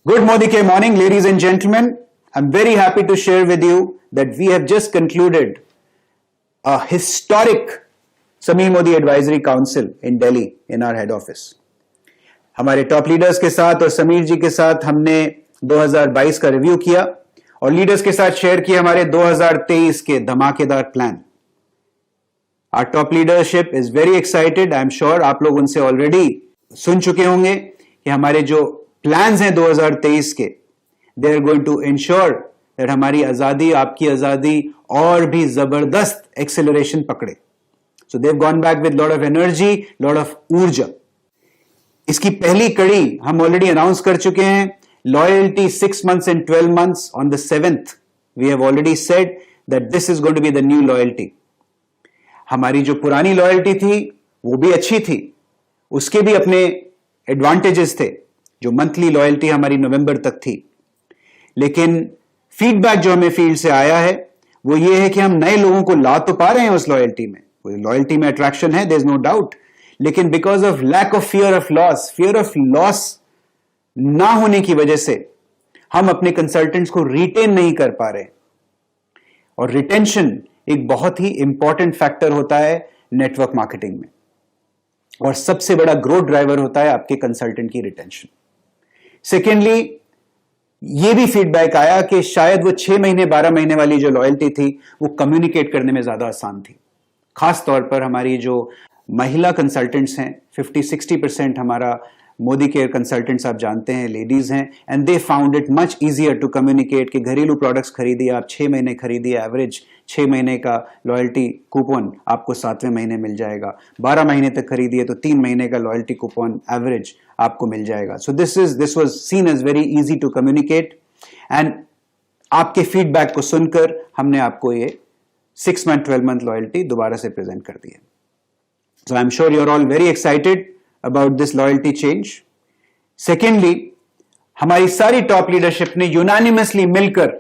Good Modi Ke morning, ladies and gentlemen. I'm very happy to share with you that we have just concluded a historic Sameer Modi Advisory Council in Delhi in our head office. हमारे top leaders के साथ और समीर जी के साथ हमने 2022 का review किया और लीडर्स के साथ शेयर किया हमारे 2023 के धमाकेदार plan. Our top leadership is very excited. I'm sure आप लोग उनसे ऑलरेडी सुन चुके होंगे कि हमारे जो प्लान्स हैं 2023 के, they are going to ensure that हमारी आजादी, आपकी आजादी और भी जबरदस्त एक्सेलरेशन पकड़े. So they've gone back with lot of energy, lot of ऊर्जा. इसकी पहली कड़ी हम ऑलरेडी अनाउंस कर चुके हैं. Loyalty 6 months and 12 months on the 7th. We have already said that this is going to be the new loyalty. हमारी जो पुरानी लॉयल्टी थी वो भी अच्छी थी, उसके भी अपने एडवांटेजेस थे. जो मंथली लॉयल्टी हमारी नवंबर तक थी, लेकिन फीडबैक जो हमें फील्ड से आया है वो ये है कि हम नए लोगों को ला तो पा रहे हैं उस लॉयल्टी में. लॉयल्टी में अट्रैक्शन है, देयर इज नो डाउट, लेकिन because of lack of fear of loss ना होने की वजह से हम अपने कंसल्टेंट्स को रिटेन नहीं कर पा रहे. और रिटेंशन एक बहुत ही इंपॉर्टेंट फैक्टर होता है नेटवर्क मार्केटिंग में, और सबसे बड़ा ग्रोथ ड्राइवर होता है आपके कंसल्टेंट की रिटेंशन. सेकेंडली, यह भी फीडबैक आया कि शायद वो 6 महीने 12 महीने वाली जो लॉयल्टी थी वो कम्युनिकेट करने में ज्यादा आसान थी. खास तौर पर हमारी जो महिला कंसल्टेंट्स हैं, 50-60% हमारा मोदी केयर कंसल्टेंट्स आप जानते हैं लेडीज हैं, and they found it much easier to communicate कि घरेलू प्रोडक्ट्स खरीदिए आप 6 महीने खरीदिए, एवरेज 6 महीने का लॉयल्टी कूपन आपको 7वें महीने मिल जाएगा. 12 महीने तक खरीदिए तो 3 महीने का लॉयल्टी कूपन एवरेज आपको मिल जाएगा. So this was seen as very easy to communicate, and आपके फीडबैक को सुनकर हमने आपको ये 6 मंथ 12 मंथ लॉयल्टी दोबारा से प्रेजेंट कर दी है. So I am sure you are all very excited about this loyalty change. Secondly, हमारी सारी टॉप लीडरशिप ने यूनानिमसली मिलकर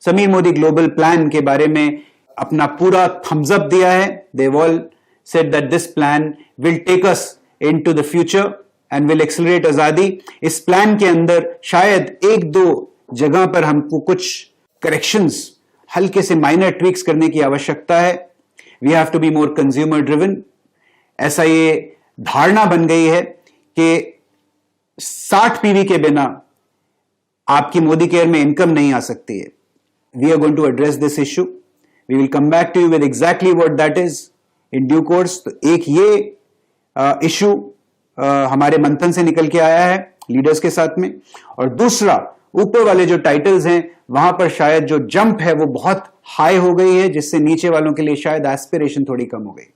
समीर मोदी ग्लोबल प्लान के बारे में अपना पूरा थम्स अप दिया है. They've all said that this plan will take us into the future and will accelerate आजादी. इस प्लान के अंदर शायद 1-2 जगह पर हमको कुछ करेक्शंस, हल्के से माइनर ट्वीक्स करने की आवश्यकता है. We have to be more consumer driven. ऐसा ये धारणा बन गई है कि 60 पीवी के बिना आपकी मोदी केयर में इनकम नहीं आ सकती है. We are going to address this issue. We will come back to you with exactly what that is in due course. तो एक ये इश्यू हमारे मंथन से निकल के आया है लीडर्स के साथ में, और दूसरा ऊपर वाले जो टाइटल्स हैं वहां पर शायद जो जंप है वो बहुत हाई हो गई है, जिससे नीचे वालों के लिए शायद एस्पिरेशन थोड़ी कम हो गई.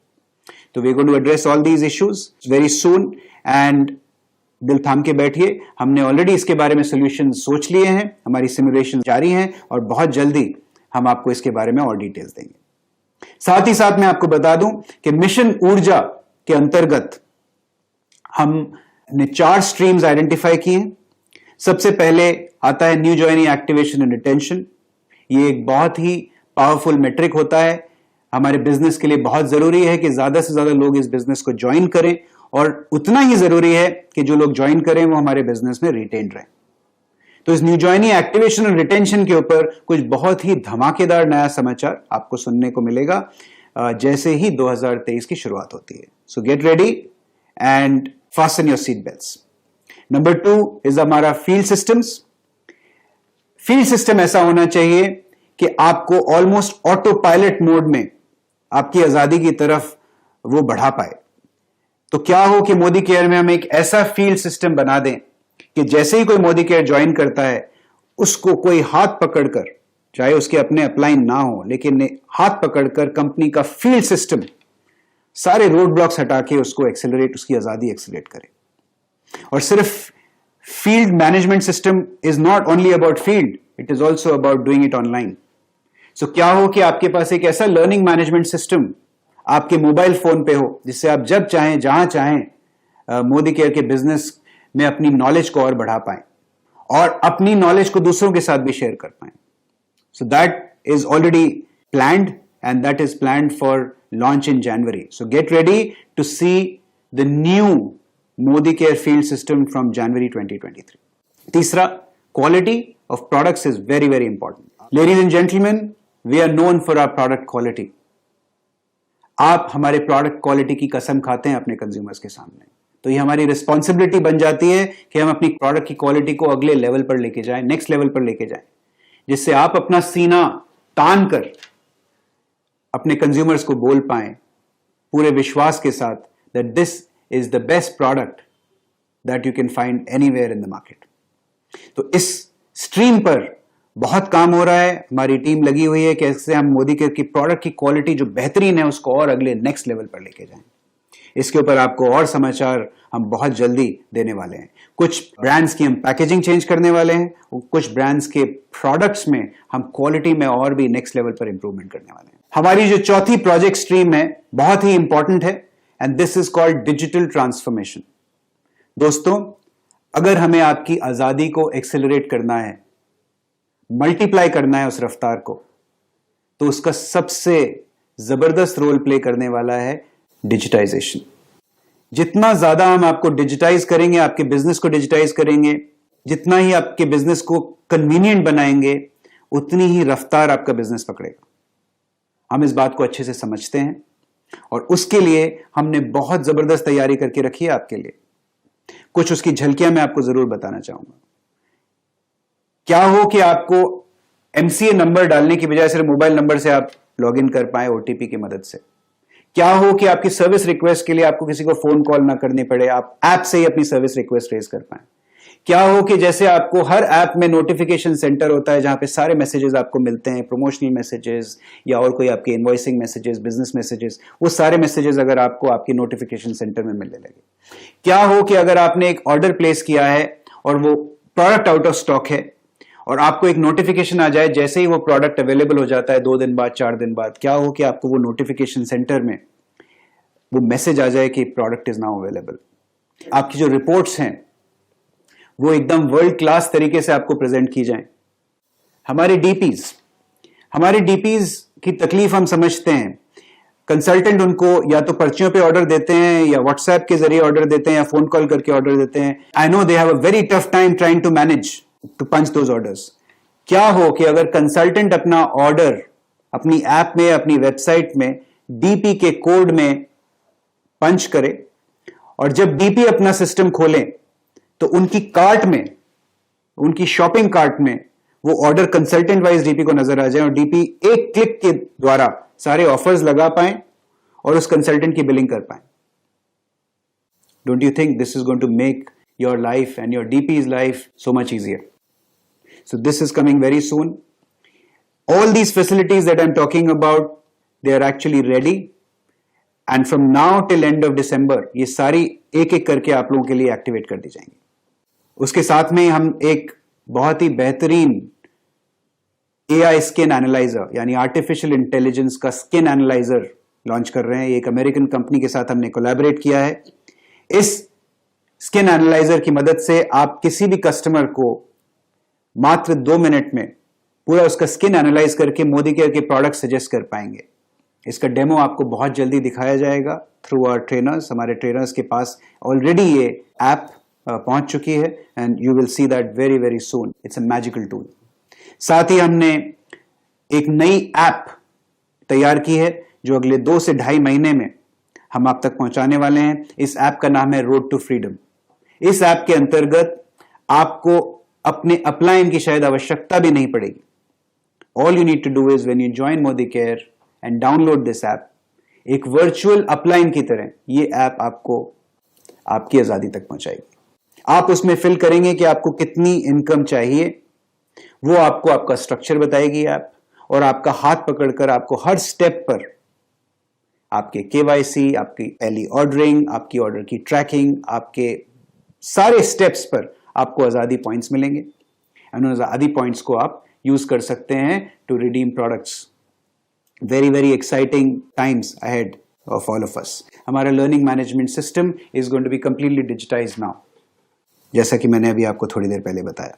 तो we are going to address all these issues very soon, and दिल थाम के बैठिए. हमने ऑलरेडी इसके बारे में सोल्यूशन सोच लिए हैं, हमारी सिमुलेशन जारी हैं, और बहुत जल्दी हम आपको इसके बारे में और डिटेल्स देंगे. साथ ही साथ मैं आपको बता दूं कि मिशन ऊर्जा के अंतर्गत हमने 4 स्ट्रीम्स आइडेंटिफाई किए हैं. सबसे पहले आता है new joining activation and retention. ये एक बहुत ही पावरफुल मेट्रिक होता है. हमारे बिजनेस के लिए बहुत जरूरी है कि ज्यादा से ज्यादा लोग इस बिजनेस को ज्वाइन करें, और उतना ही जरूरी है कि जो लोग ज्वाइन करें वो हमारे बिजनेस में रिटेन रहें. तो इस न्यू ज्वाइनिंग एक्टिवेशन और रिटेंशन के ऊपर कुछ बहुत ही धमाकेदार नया समाचार आपको सुनने को मिलेगा जैसे ही 2023 की शुरुआत होती है. सो get ready and fasten your seat belts. Number 2 is हमारा फील्ड सिस्टम्स. फील्ड सिस्टम ऐसा होना चाहिए कि आपको ऑलमोस्ट ऑटो पायलट मोड में आपकी आजादी की तरफ वो बढ़ा पाए. तो क्या हो कि मोदी केयर में हम एक ऐसा फील्ड सिस्टम बना दें कि जैसे ही कोई मोदी केयर ज्वाइन करता है उसको कोई हाथ पकड़कर, चाहे उसके अपने अपलाइन ना हो, लेकिन हाथ पकड़कर कंपनी का फील्ड सिस्टम सारे रोड ब्लॉक्स हटा के उसको एक्सेलरेट, उसकी आजादी एक्सेलरेट करे. और सिर्फ field management system is not only about field, it is also about doing it online. So क्या हो कि आपके पास एक ऐसा लर्निंग मैनेजमेंट सिस्टम आपके मोबाइल फोन पे हो जिससे आप जब चाहें जहां चाहें मोदी केयर के बिजनेस में अपनी नॉलेज को और बढ़ा पाएं और अपनी नॉलेज को दूसरों के साथ भी शेयर कर पाएं. So that is already planned, and that is planned for launch in January. So get ready to see the new Modicare field system from January 2023. तीसरा, Quality of products is very, very important. Ladies and gentlemen, we are known for our product quality. आप हमारे product quality की कसम खाते हैं अपने consumers के सामने, तो ये हमारी रिस्पॉन्सिबिलिटी बन जाती है कि हम अपनी प्रोडक्ट की क्वालिटी को अगले लेवल पर लेके जाएं, नेक्स्ट लेवल पर लेके जाएं, जिससे आप अपना सीना तान कर अपने कंज्यूमर्स को बोल पाएं पूरे विश्वास के साथ that this is the best product that you can find anywhere in the market. तो इस स्ट्रीम पर बहुत काम हो रहा है, हमारी टीम लगी हुई है कैसे हम मोदी केयर की प्रोडक्ट की क्वालिटी जो बेहतरीन है उसको और अगले नेक्स्ट लेवल पर लेके जाएं। इसके ऊपर आपको और समाचार हम बहुत जल्दी देने वाले हैं। कुछ ब्रांड्स की हम पैकेजिंग चेंज करने वाले हैं, कुछ ब्रांड्स के प्रोडक्ट्स में हम क्वालिटी में और भी नेक्स्ट लेवल पर इंप्रूवमेंट करने वाले हैं। हमारी जो चौथी प्रोजेक्ट स्ट्रीम है बहुत ही इंपॉर्टेंट है and this is called digital transformation. दोस्तों, अगर हमें आपकी आजादी को एक्सेलरेट करना है, मल्टीप्लाई करना है उस रफ्तार को, तो उसका सबसे जबरदस्त रोल प्ले करने वाला है डिजिटाइजेशन। जितना ज्यादा हम आपको डिजिटाइज करेंगे, आपके बिजनेस को डिजिटाइज करेंगे, जितना ही आपके बिजनेस को कन्वीनियंट बनाएंगे, उतनी ही रफ्तार आपका बिजनेस पकड़ेगा। हम इस बात को अच्छे से समझते हैं और उसके लिए हमने बहुत जबरदस्त तैयारी करके रखी है आपके लिए। कुछ उसकी झलकियां मैं आपको जरूर बताना चाहूंगा। क्या हो कि आपको एमसीए नंबर डालने की बजाय सिर्फ मोबाइल नंबर से आप लॉग इन कर पाए ओटीपी की मदद से। क्या हो कि आपकी सर्विस रिक्वेस्ट के लिए आपको किसी को फोन कॉल ना करनी पड़े, आप ऐप से ही अपनी सर्विस रिक्वेस्ट रेज कर पाए। क्या हो कि जैसे आपको हर ऐप में नोटिफिकेशन सेंटर होता है जहां पे सारे मैसेजेस आपको मिलते हैं, प्रमोशनल मैसेजेस या और कोई आपके इनवॉइसिंग मैसेजेस, बिजनेस मैसेजेस, वो सारे मैसेजेस अगर आपको आपकी नोटिफिकेशन सेंटर में मिलने लगे। क्या हो कि अगर आपने एक ऑर्डर प्लेस किया है और वो प्रोडक्ट आउट ऑफ स्टॉक है और आपको एक नोटिफिकेशन आ जाए जैसे ही वो प्रोडक्ट अवेलेबल हो जाता है 2 दिन बाद, 4 दिन बाद, क्या हो कि आपको वो नोटिफिकेशन सेंटर में वो मैसेज आ जाए कि प्रोडक्ट इज नाउ अवेलेबल। आपकी जो रिपोर्ट्स हैं वो एकदम वर्ल्ड क्लास तरीके से आपको प्रेजेंट की जाएं। हमारे डीपीज की तकलीफ हम समझते हैं। कंसल्टेंट उनको या तो पर्चियों पे ऑर्डर देते हैं या व्हाट्सएप के जरिए ऑर्डर देते हैं या फोन कॉल करके ऑर्डर देते हैं। I know they have a very tough time trying to manage to punch those orders. क्या हो कि अगर कंसल्टेंट अपना ऑर्डर अपनी ऐप में, अपनी वेबसाइट में डीपी के कोड में पंच करे और जब डीपी अपना सिस्टम खोलें तो उनकी कार्ट में, उनकी शॉपिंग कार्ट में वो ऑर्डर कंसल्टेंट वाइज डीपी को नजर आ जाए और डीपी एक क्लिक के द्वारा सारे ऑफर्स लगा पाए और उस कंसल्टेंट की बिलिंग कर पाए। Don't you think this is going to make your life and your DPs life so much easier? So this is coming very soon. All these facilities that I'm talking about, they are actually ready. And from now till end of December, ये सारी एक एक करके आप लोगों के लिए activate कर दी जाएंगी। उसके साथ में हम एक बहुत ही बेहतरीन AI स्किन एनालाइजर यानी आर्टिफिशियल इंटेलिजेंस का स्किन एनालाइजर लॉन्च कर रहे हैं। एक अमेरिकन कंपनी के साथ हमने कोलैबोरेट किया है। इस स्किन एनालाइजर की मदद से आप किसी भी कस्टमर को मात्र 2 मिनट में पूरा उसका स्किन एनालाइज करके मोदी केयर के प्रोडक्ट सजेस्ट कर पाएंगे। इसका डेमो आपको बहुत जल्दी दिखाया जाएगा थ्रू आवर ट्रेनर्स। हमारे ट्रेनर्स के पास ऑलरेडी ये ऐप पहुंच चुकी है and you will see that very very soon. It's a magical tool. साथ ही हमने एक नई ऐप तैयार की है जो अगले 2 से 2.5 महीने में हम आप तक पहुंचाने वाले हैं। इस ऐप का नाम है रोड टू फ्रीडम। इस ऐप के अंतर्गत आपको अपने अपलाइन की शायद आवश्यकता भी नहीं पड़ेगी। All you need to do is when you join Modicare and download this app, एक वर्चुअल अपलाइन की तरह ये ऐप आपको आपकी आजादी तक पहुंचाएगी। आप उसमें फिल करेंगे कि आपको कितनी इनकम चाहिए, वो आपको आपका स्ट्रक्चर बताएगी ऐप और आपका हाथ पकड़कर आपको हर स्टेप पर आपके केवाईसी, आपकी पहली ऑर्डरिंग, आपकी ऑर्डर की ट्रैकिंग, आपके सारे स्टेप्स पर आपको आजादी पॉइंट्स मिलेंगे एंड उन आजादी पॉइंट्स को आप यूज कर सकते हैं to redeem products. Very very exciting times ahead of all of us. हमारा learning management system is going to be completely digitised now, जैसा कि मैंने अभी आपको थोड़ी देर पहले बताया।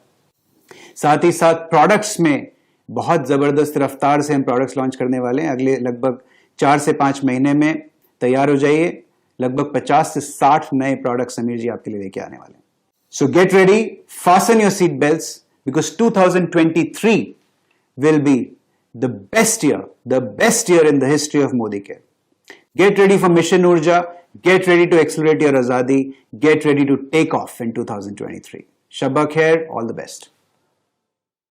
साथ ही साथ प्रोडक्ट्स में बहुत जबरदस्त रफ्तार से हम प्रोडक्ट्स लॉन्च करने वाले हैं। अगले लगभग 4 से 5 महीने में तैयार हो जाइए। लगभग 50 से 60 नए प्रोडक्ट्स समीर जी आपके लिए लेके आने वाले हैं। So get ready, fasten your seat belts, because 2023 will be the best year in the history of Modi Care. Get ready for Mission Urja, get ready to accelerate your Azadi, get ready to take off in 2023. Shabba Khair, all the best.